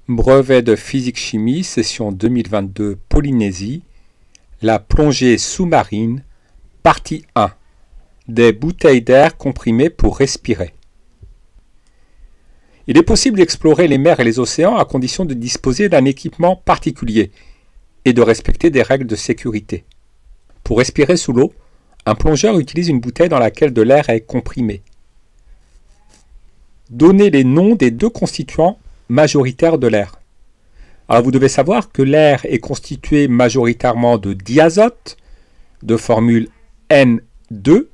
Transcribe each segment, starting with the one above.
Brevet de physique-chimie, session 2022 Polynésie, la plongée sous-marine, partie 1. Des bouteilles d'air comprimées pour respirer. Il est possible d'explorer les mers et les océans à condition de disposer d'un équipement particulier et de respecter des règles de sécurité. Pour respirer sous l'eau, un plongeur utilise une bouteille dans laquelle de l'air est comprimé. Donnez les noms des deux constituants majoritaire de l'air. Alors vous devez savoir que l'air est constitué majoritairement de diazote, de formule N2,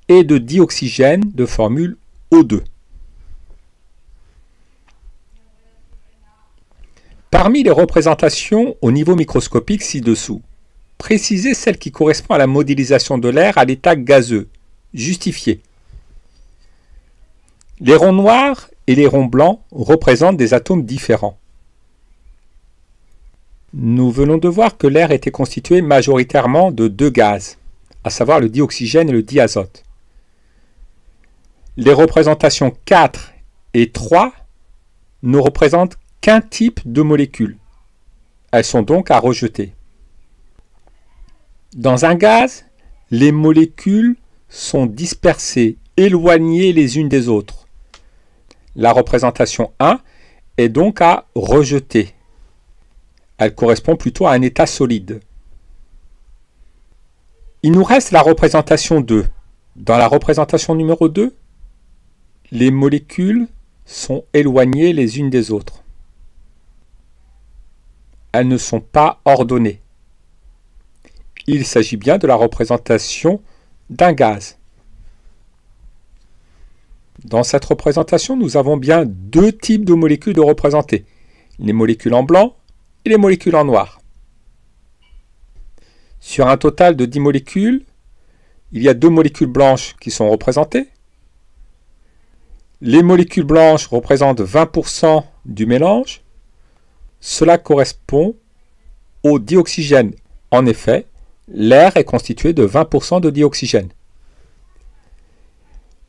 et de dioxygène, de formule O2. Parmi les représentations au niveau microscopique ci-dessous, précisez celle qui correspond à la modélisation de l'air à l'état gazeux. Justifiez. Les ronds noirs et les ronds blancs représentent des atomes différents. Nous venons de voir que l'air était constitué majoritairement de deux gaz, à savoir le dioxygène et le diazote. Les représentations 4 et 3 ne représentent qu'un type de molécules. Elles sont donc à rejeter. Dans un gaz, les molécules sont dispersées, éloignées les unes des autres. La représentation 1 est donc à rejeter. Elle correspond plutôt à un état solide. Il nous reste la représentation 2. Dans la représentation numéro 2, les molécules sont éloignées les unes des autres. Elles ne sont pas ordonnées. Il s'agit bien de la représentation d'un gaz. Dans cette représentation, nous avons bien deux types de molécules de représenter, les molécules en blanc et les molécules en noir. Sur un total de 10 molécules, il y a 2 molécules blanches qui sont représentées. Les molécules blanches représentent 20% du mélange. Cela correspond au dioxygène. En effet, l'air est constitué de 20% de dioxygène.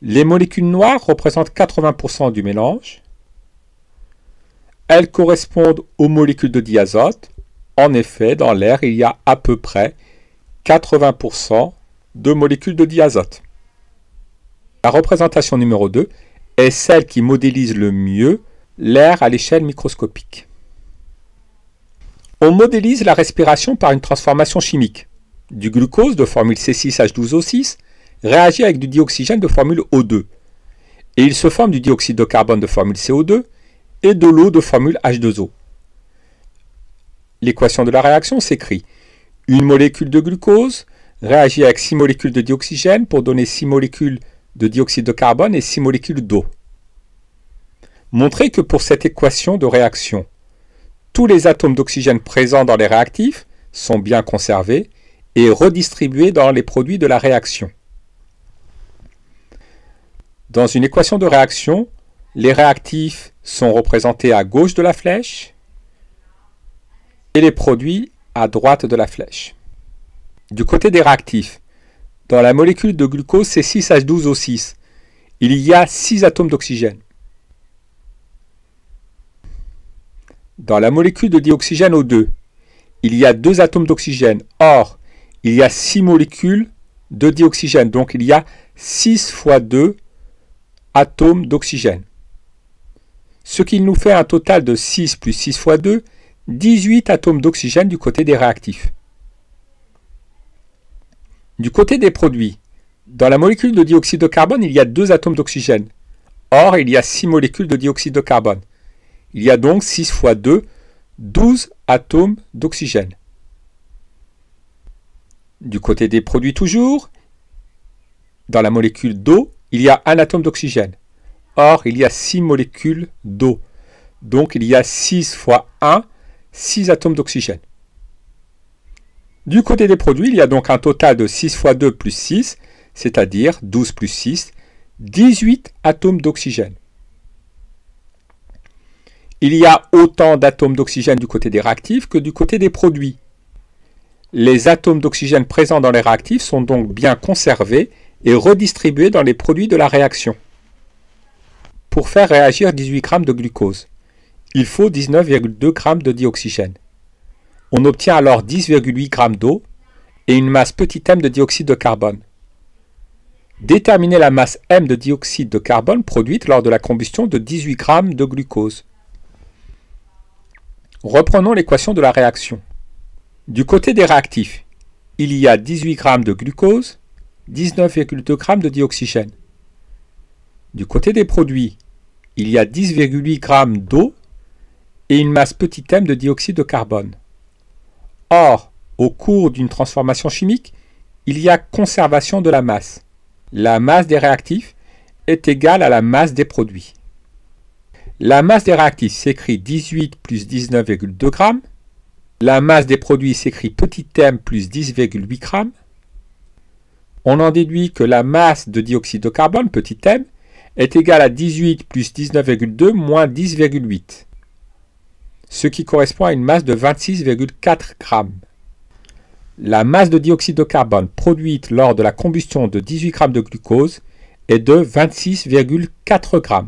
Les molécules noires représentent 80% du mélange. Elles correspondent aux molécules de diazote. En effet, dans l'air, il y a à peu près 80% de molécules de diazote. La représentation numéro 2 est celle qui modélise le mieux l'air à l'échelle microscopique. On modélise la respiration par une transformation chimique. Du glucose de formule C6H12O6 réagit avec du dioxygène de formule O2, et il se forme du dioxyde de carbone de formule CO2 et de l'eau de formule H2O. L'équation de la réaction s'écrit: une molécule de glucose réagit avec 6 molécules de dioxygène pour donner 6 molécules de dioxyde de carbone et 6 molécules d'eau. Montrez que pour cette équation de réaction, tous les atomes d'oxygène présents dans les réactifs sont bien conservés et redistribués dans les produits de la réaction. Dans une équation de réaction, les réactifs sont représentés à gauche de la flèche et les produits à droite de la flèche. Du côté des réactifs, dans la molécule de glucose C6H12O6, il y a 6 atomes d'oxygène. Dans la molécule de dioxygène O2, il y a 2 atomes d'oxygène. Or, il y a 6 molécules de dioxygène, donc il y a 6 fois 2 atomes d'oxygène. Ce qui nous fait un total de 6 plus 6 fois 2, 18 atomes d'oxygène du côté des réactifs. Du côté des produits, dans la molécule de dioxyde de carbone, il y a 2 atomes d'oxygène. Or, il y a 6 molécules de dioxyde de carbone. Il y a donc 6 fois 2, 12 atomes d'oxygène. Du côté des produits toujours, dans la molécule d'eau, il y a 1 atome d'oxygène. Or, il y a 6 molécules d'eau. Donc, il y a 6 fois 1, 6 atomes d'oxygène. Du côté des produits, il y a donc un total de 6 fois 2 plus 6, c'est-à-dire 12 plus 6, 18 atomes d'oxygène. Il y a autant d'atomes d'oxygène du côté des réactifs que du côté des produits. Les atomes d'oxygène présents dans les réactifs sont donc bien conservés et redistribués dans les produits de la réaction. Pour faire réagir 18 g de glucose, il faut 19,2 g de dioxygène. On obtient alors 10,8 g d'eau et une masse petit m de dioxyde de carbone. Déterminez la masse m de dioxyde de carbone produite lors de la combustion de 18 g de glucose. Reprenons l'équation de la réaction. Du côté des réactifs, il y a 18 g de glucose, 19,2 g de dioxygène. Du côté des produits, il y a 10,8 g d'eau et une masse petit m de dioxyde de carbone. Or, au cours d'une transformation chimique, il y a conservation de la masse. La masse des réactifs est égale à la masse des produits. La masse des réactifs s'écrit 18 plus 19,2 g. La masse des produits s'écrit petit m plus 10,8 g. On en déduit que la masse de dioxyde de carbone, petit m, est égale à 18 plus 19,2 moins 10,8, ce qui correspond à une masse de 26,4 g. La masse de dioxyde de carbone produite lors de la combustion de 18 g de glucose est de 26,4 g.